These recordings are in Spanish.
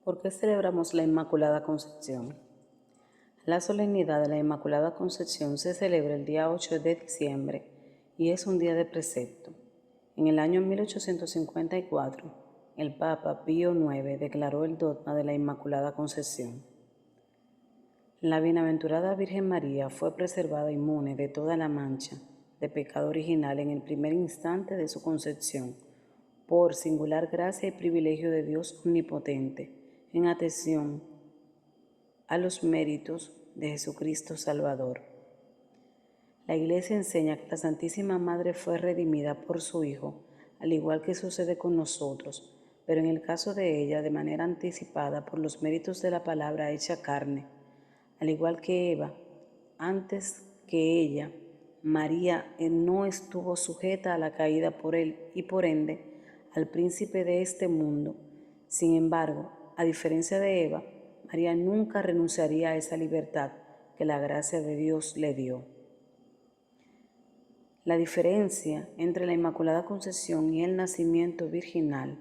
¿Por qué celebramos la Inmaculada Concepción? La solemnidad de la Inmaculada Concepción se celebra el día 8 de diciembre y es un día de precepto. En el año 1854, el Papa Pío IX declaró el dogma de la Inmaculada Concepción. La bienaventurada Virgen María fue preservada inmune de toda la mancha de pecado original en el primer instante de su concepción, por singular gracia y privilegio de Dios omnipotente, en atención a los méritos de Jesucristo Salvador. La Iglesia enseña que la Santísima Madre fue redimida por su Hijo, al igual que sucede con nosotros, pero en el caso de ella de manera anticipada por los méritos de la palabra hecha carne. Al igual que Eva, antes que ella, María no estuvo sujeta a la caída por él y por ende al príncipe de este mundo. Sin embargo, a diferencia de Eva, María nunca renunciaría a esa libertad que la gracia de Dios le dio. La diferencia entre la Inmaculada Concepción y el nacimiento virginal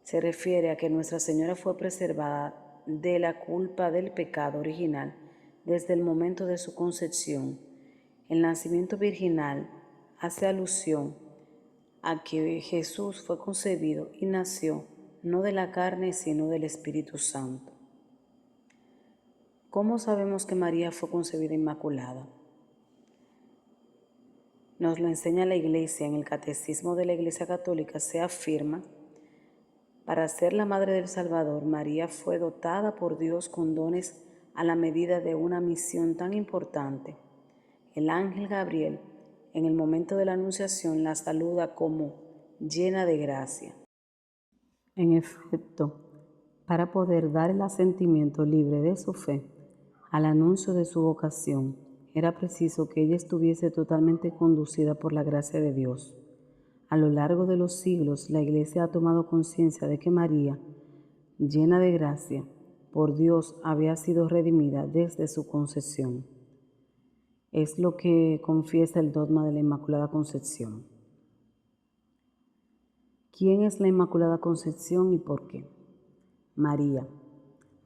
se refiere a que Nuestra Señora fue preservada de la culpa del pecado original desde el momento de su concepción. El nacimiento virginal hace alusión a que Jesús fue concebido y nació no de la carne sino del Espíritu Santo. ¿Cómo sabemos que María fue concebida inmaculada? Nos lo enseña la Iglesia. En el Catecismo de la Iglesia Católica se afirma: para ser la Madre del Salvador, María fue dotada por Dios con dones a la medida de una misión tan importante. El ángel Gabriel, en el momento de la Anunciación, la saluda como llena de gracia. En efecto, para poder dar el asentimiento libre de su fe al anuncio de su vocación, era preciso que ella estuviese totalmente conducida por la gracia de Dios. A lo largo de los siglos, la Iglesia ha tomado conciencia de que María, llena de gracia, por Dios había sido redimida desde su concepción. Es lo que confiesa el dogma de la Inmaculada Concepción. ¿Quién es la Inmaculada Concepción y por qué? María,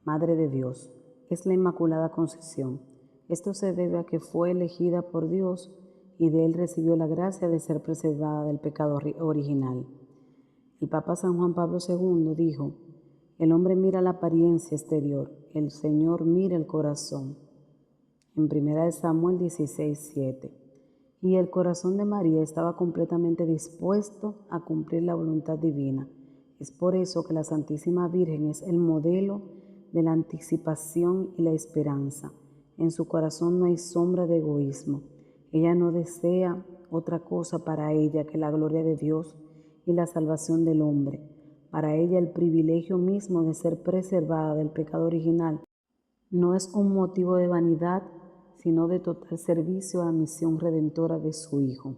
Madre de Dios, es la Inmaculada Concepción. Esto se debe a que fue elegida por Dios y de él recibió la gracia de ser preservada del pecado original. El Papa San Juan Pablo II dijo: el hombre mira la apariencia exterior, el Señor mira el corazón. En 1 Samuel 16:7. Y el corazón de María estaba completamente dispuesto a cumplir la voluntad divina. Es por eso que la Santísima Virgen es el modelo de la anticipación y la esperanza. En su corazón no hay sombra de egoísmo. Ella no desea otra cosa para ella que la gloria de Dios y la salvación del hombre. Para ella el privilegio mismo de ser preservada del pecado original no es un motivo de vanidad, sino de total servicio a la misión redentora de su Hijo.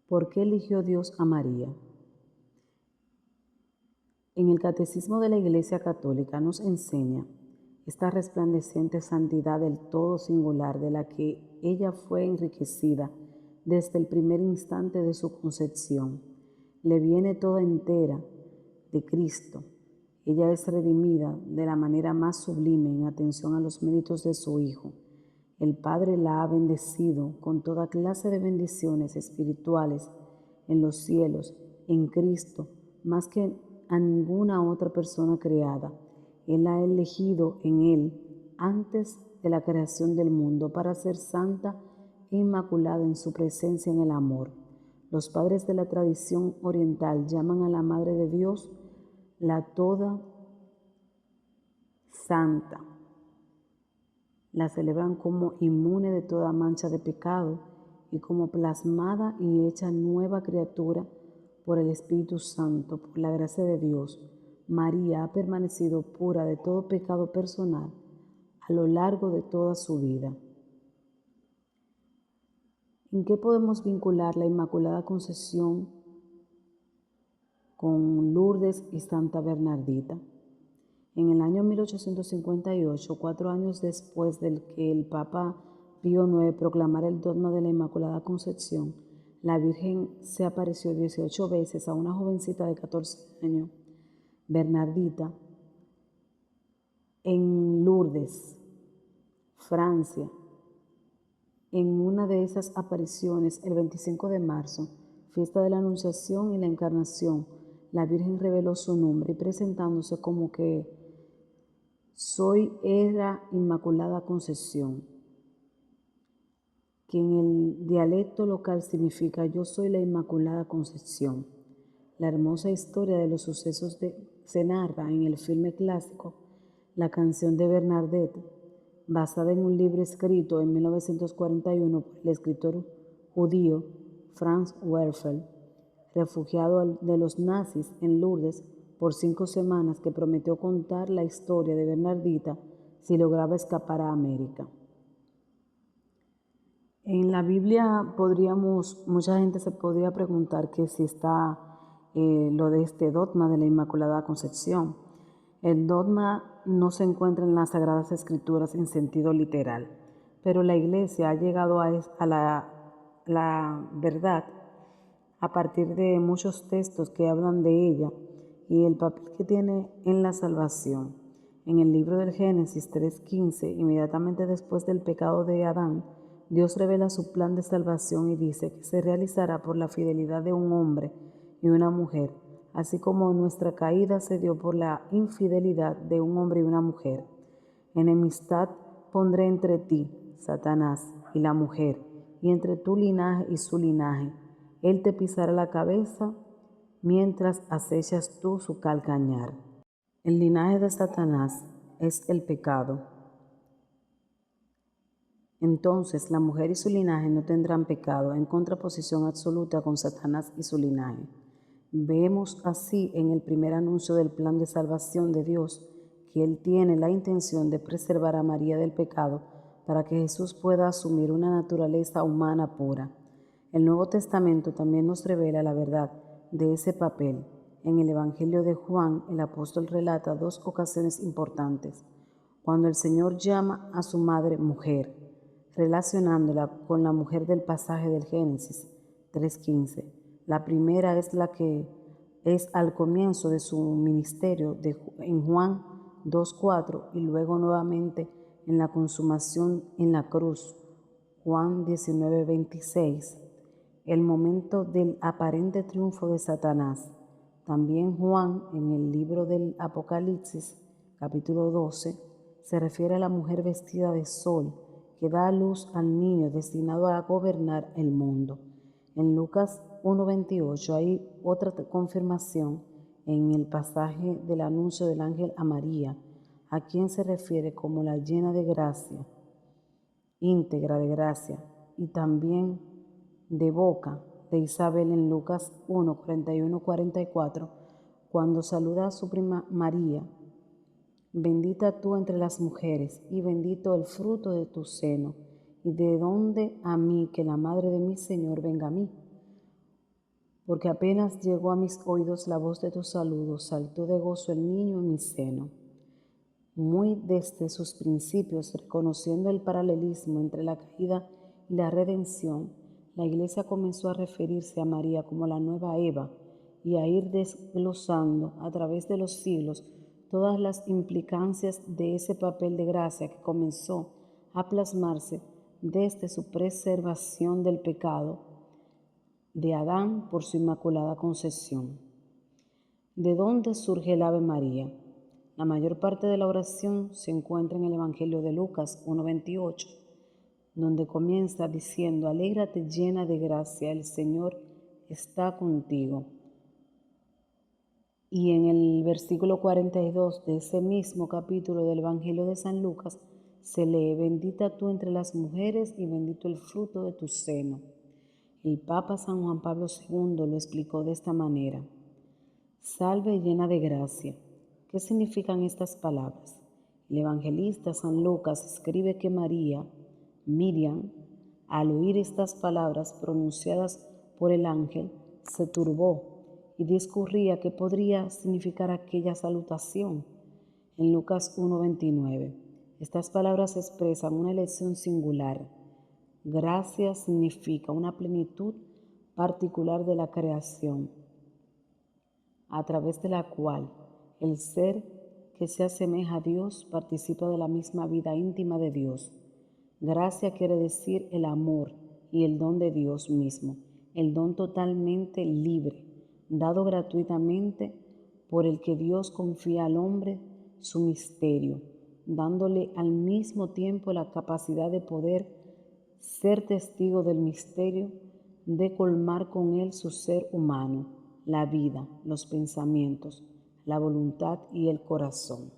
¿Por qué eligió Dios a María? En el Catecismo de la Iglesia Católica nos enseña esta resplandeciente santidad del todo singular de la que ella fue enriquecida desde el primer instante de su concepción. Le viene toda entera de Cristo. Ella es redimida de la manera más sublime en atención a los méritos de su Hijo. El Padre la ha bendecido con toda clase de bendiciones espirituales en los cielos, en Cristo, más que a ninguna otra persona creada. Él la ha elegido en Él antes de la creación del mundo para ser santa e inmaculada en su presencia en el amor. Los padres de la tradición oriental llaman a la Madre de Dios la Toda Santa. La celebran como inmune de toda mancha de pecado y como plasmada y hecha nueva criatura por el Espíritu Santo, por la gracia de Dios. María ha permanecido pura de todo pecado personal a lo largo de toda su vida. ¿En qué podemos vincular la Inmaculada Concepción con Lourdes y Santa Bernardita? En el año 1858, 4 años después de que el Papa Pío IX proclamara el dogma de la Inmaculada Concepción, la Virgen se apareció 18 veces a una jovencita de 14 años, Bernardita, en Lourdes, Francia. En una de esas apariciones, el 25 de marzo, fiesta de la Anunciación y la Encarnación, la Virgen reveló su nombre y presentándose como que era Inmaculada Concepción, que en el dialecto local significa yo soy la Inmaculada Concepción. La hermosa historia de los sucesos se narra en el filme clásico La canción de Bernadette, basada en un libro escrito en 1941 por el escritor judío Franz Werfel, refugiado de los nazis en Lourdes por 5 semanas, que prometió contar la historia de Bernardita si lograba escapar a América. En la Biblia mucha gente se podría preguntar que si está lo de este dogma de la Inmaculada Concepción. El dogma no se encuentra en las Sagradas Escrituras en sentido literal, pero la Iglesia ha llegado a la verdad a partir de muchos textos que hablan de ella y el papel que tiene en la salvación. En el libro del Génesis 3:15, inmediatamente después del pecado de Adán, Dios revela su plan de salvación y dice que se realizará por la fidelidad de un hombre y una mujer, así como nuestra caída se dio por la infidelidad de un hombre y una mujer. Enemistad pondré entre ti, Satanás, y la mujer, y entre tu linaje y su linaje. Él te pisará la cabeza mientras acechas tú su calcañar. El linaje de Satanás es el pecado. Entonces la mujer y su linaje no tendrán pecado, en contraposición absoluta con Satanás y su linaje. Vemos así en el primer anuncio del plan de salvación de Dios que Él tiene la intención de preservar a María del pecado para que Jesús pueda asumir una naturaleza humana pura. El Nuevo Testamento también nos revela la verdad de ese papel. En el Evangelio de Juan, el apóstol relata 2 ocasiones importantes, cuando el Señor llama a su madre mujer, relacionándola con la mujer del pasaje del Génesis 3:15. La primera es la que es al comienzo de su ministerio en Juan 2:4 y luego nuevamente en la consumación en la cruz, Juan 19:26, el momento del aparente triunfo de Satanás. También Juan, en el libro del Apocalipsis, capítulo 12, se refiere a la mujer vestida de sol que da a luz al niño destinado a gobernar el mundo. En Lucas 1:28 hay otra confirmación en el pasaje del anuncio del ángel a María, a quien se refiere como la llena de gracia, íntegra de gracia, y también de boca de Isabel en Lucas 1:41-44, cuando saluda a su prima María: bendita tú entre las mujeres, y bendito el fruto de tu seno, y de dónde a mí que la madre de mi Señor venga a mí. Porque apenas llegó a mis oídos la voz de tu saludo, saltó de gozo el niño en mi seno. Muy desde sus principios, reconociendo el paralelismo entre la caída y la redención, la Iglesia comenzó a referirse a María como la nueva Eva y a ir desglosando a través de los siglos todas las implicancias de ese papel de gracia que comenzó a plasmarse desde su preservación del pecado de Adán por su Inmaculada Concepción. ¿De dónde surge el Ave María? La mayor parte de la oración se encuentra en el Evangelio de Lucas 1:28, donde comienza diciendo: alégrate llena de gracia, el Señor está contigo. Y en el versículo 42 de ese mismo capítulo del Evangelio de San Lucas se lee: bendita tú entre las mujeres y bendito el fruto de tu seno. El Papa San Juan Pablo II lo explicó de esta manera: salve llena de gracia. ¿Qué significan estas palabras? El evangelista San Lucas escribe que Miriam, al oír estas palabras pronunciadas por el ángel, se turbó y discurría qué podría significar aquella salutación. En Lucas 1:29, estas palabras expresan una elección singular. Gracia significa una plenitud particular de la creación, a través de la cual el ser que se asemeja a Dios participa de la misma vida íntima de Dios. Gracia quiere decir el amor y el don de Dios mismo, el don totalmente libre, dado gratuitamente por el que Dios confía al hombre su misterio, dándole al mismo tiempo la capacidad de poder ser testigo del misterio, de colmar con él su ser humano, la vida, los pensamientos, la voluntad y el corazón.